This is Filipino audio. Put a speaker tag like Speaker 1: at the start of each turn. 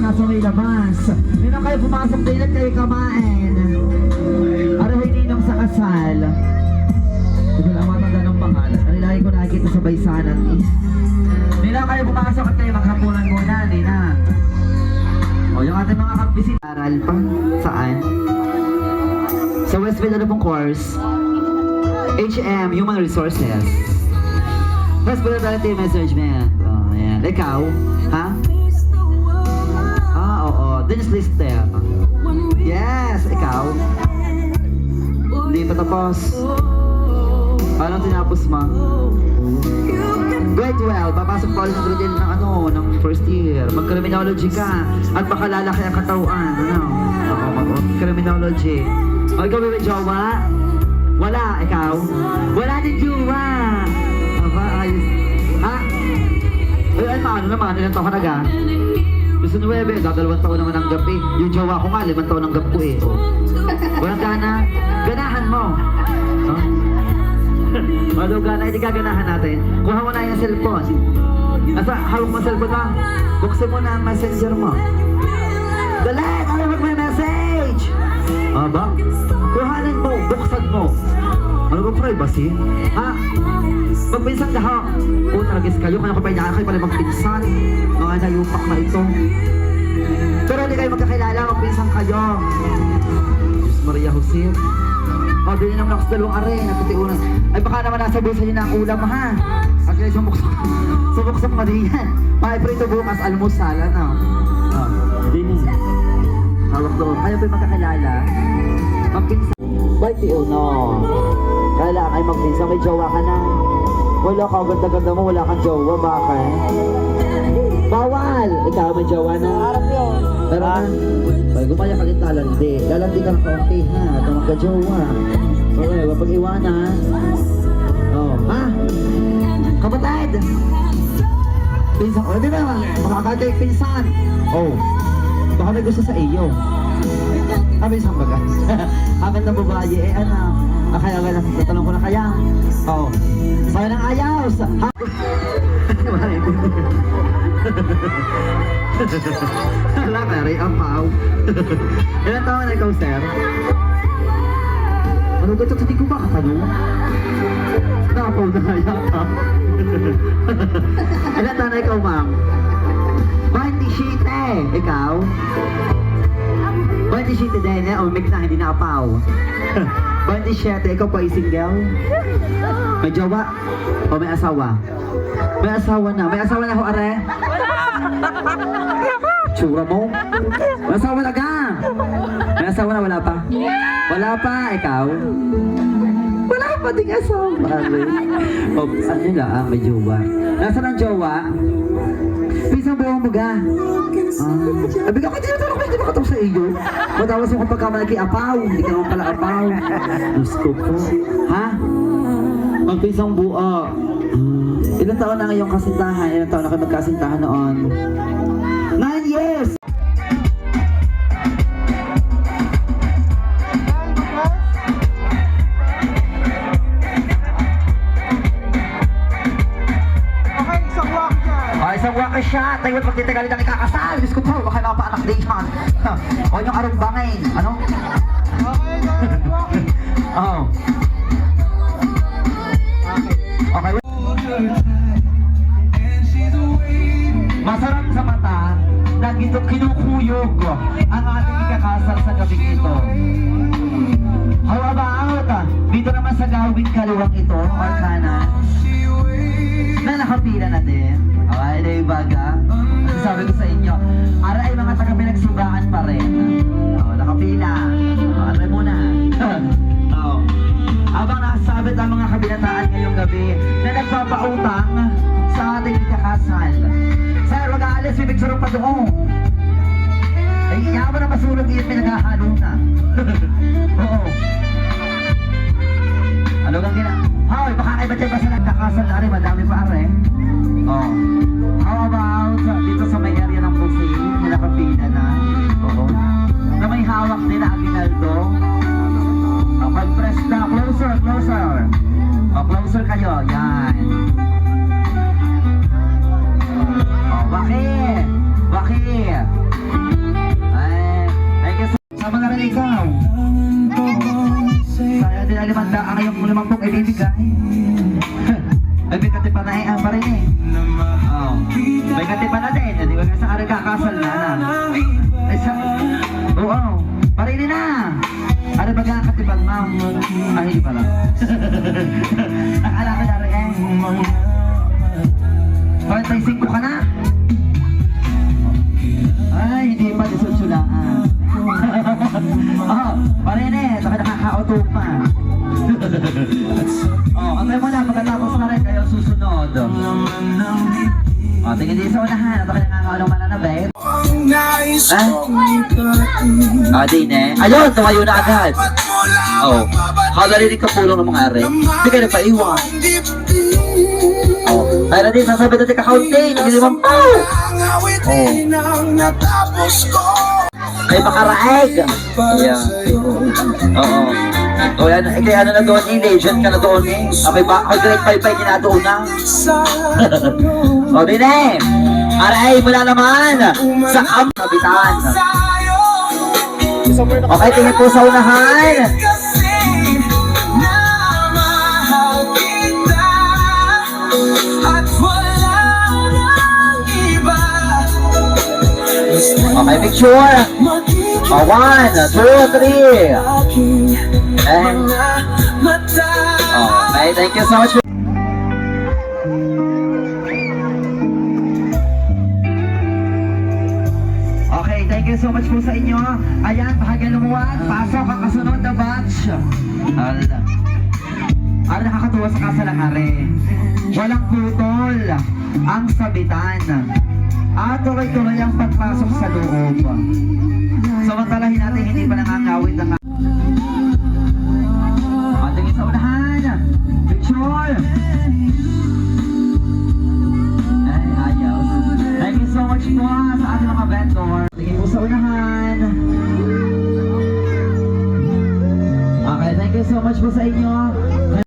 Speaker 1: nasa may labas. Ninong kayo pumasok din at kayo kamain. Arahay ninong sa kasal. Ito lang matanda ng pangalan. Ang lagi ko nakikita sa baysanan eh. Ninong kayo pumasok at kayo maghapunan muna, Nina. O yung ating mga kapisit. Aral pa? Saan? Sa Westfield ano pong course? HM, Human Resources. Hospitality Management. Oh, ayan. Ikaw? Ha? Ah, oo. Dennis Lister. Yes, ikaw? Hindi pa tapos. Anong tinapos mo? Grade 12, papasok pa ulit ng grade 12 ng ano, ng first year. Mag-criminology ka. At baka lalaki ang katawan. Ano? Ako, mag-criminology. O, ikaw may jowa? Wala, ikaw? Wala din jowa. Aba, ayos. Ha? Ay, paano naman? Ilang taon ka naga? Gusto 9, dadalawang taon naman ang gabi. Yung jowa ko nga, 5 taon ang gabi ko eh. Oh. Walang gana? Ganahan mo. Huh? Walang gana, hindi gaganahan natin. Kuha mo na yung cellphone. Nasa, hawak mo cellphone mo. Buksan mo na ang messenger mo. Dali! Ano mag-message? Aba? Kuhanin mo, buksan mo. Ano ba privacy? Ha? Magpinsan ka ha? O taragis kayo, kaya kapayaan kayo pala magpinsan. Mga nayupak na ito. Pero hindi kayo magkakilala, magpinsan kayo. Diyos Maria Jose. O, bilhin naman ako sa 2 are, natutiunan. Ay baka naman nasa bulsa niyo na ang ulam ha. At kayo sumuksak mo rin yan. Pahiprito bukas, almusal, ano? O, din eh. Hawak doon. Kayo ba'y magkakilala? Magpinsan. Bye, Tiuno. Kala kayo magpinsan, may jowa ka na. Wala ka, ganda-ganda mo, wala kang jowa, bakit? Bawal! Ikaw, may jowa na. Harap yun. Pero na, pag gumaya ka din lalandi. Lalandi ka ng kaunti, ha? At magka-jowa. Okay, wapag iwanan. Oh, ha? Kapatid! Pinsan, o, di ba? Makakagay pinsan. Oh, baka may gusto sa iyo. Kami isang baga. Akin na babae, eh ano. Kaya nga, natanong ko na kaya. Oo. Sayo ng ayaw. Wala ka rin, ang pao. Ilan taon na ikaw, sir? Ano ba ito? Hindi ko ba katanong? Nakapaw na yata. Ilan taon na ikaw, ma'am? 27. Ikaw? 27 din, eh? O, mix na, hindi nakapaw. 27, ikaw pa ay single? May jowa? O may asawa? May asawa na. May asawa na ako, are? Tsura mo? May asawa na ka? May asawa na, wala pa? Wala pa, ikaw? Wala pa ding asawa, are? O, ano lang, may jowa. Nasaan ang jowa? Pisang buong baga. Sabi ka, hindi ba katong sa iyo? Matawas mo kapag kamala kay Apaw. Hindi ka naman pala Apaw. Diyos ko po. Ha? Magpisang buo. Ilang taon na ngayong kasintahan? Ilang taon na kayo magkasintahan noon? 9 years! Isang waka siya, tayo at magtitagalin ang ikakasal. Diyos ko po, baka napaanak din yan. O yung arong bangin. Ano? Oo. Okay. Masarap sa mata na kinukuyog ang ating ikakasal sa gabing ito. How about dito naman sa gawing kaliwang ito, Markana, na nakapila na din. Okay, na yung baga. Sabi ko sa inyo, ara ay mga taga-pinagsimbahan pa rin. Nakapila. Aray muna. Habang nakasabit ang mga kabinataan ngayong gabi na nagpapautang sa ating ikakasal. Sir, wag aalis, may picture pa doon. Ay, iyaman na masulog iyon, pinaghahalo na. Oo. Ano kang Hoy, baka iba dyan ba sa nagkakasal na rin, madami pa rin. Oh. How about dito sa may area ng buffet, nilakapila na. Oo. Na may hawak din na Aguinaldo. Pag-press na, closer, closer. Closer kayo, yan. Waki. kayong 50 ibibigay. Ay, may katipan na pa rin eh. Oh. May katipan na din. Di ba sa karang kakasal na. Ay, oo. Parinin na. Ano ba nga katipan, ma'am? Ah, hindi pala. Nakala ko na rin eh. 45 ka na? Ay, hindi pa. Disulsulaan. Oh, parinin. Saka nakaka-auto pa. Oh, antay mo na, pagkatapos na rin kayo susunod. Oh, tingin din sa unahan. Ito kaya nangangalang mananabit. Ah, din eh. Ayun, tumayo na agad. Oh, halalinig ka pulong ng mga are. Hindi ka nagpaiwan. Oh, kaya na din, sasabi natin ka-counting. Naglimang pa. Oh. Kay makaraeg. Yeah. Oo. O yan, kaya ano na doon eh, legend ka na doon eh. May grade 5 pa yung kinadoon na. O din eh. Aray, mula naman sa Kabitan. Okay, tingin po sa unahan. Okay, picture. 1, 2, 3. And, okay, thank you so much. Okay, thank you so much po sa inyo. Ayan, bahagyan lumuwag. Pasok ang kasunod na batch. Ano nakakatuwa sa kasalangari? Walang putol ang sabitan. At tuloy-tuloy ang pagpasok sa loob. Samantalahin natin hindi pa nangangawit ang ating sa unahan. Picture. Ay, ayaw. Thank you so much po sa ating mga vendor. Tingin po sa unahan. Okay, thank you so much po sa inyo.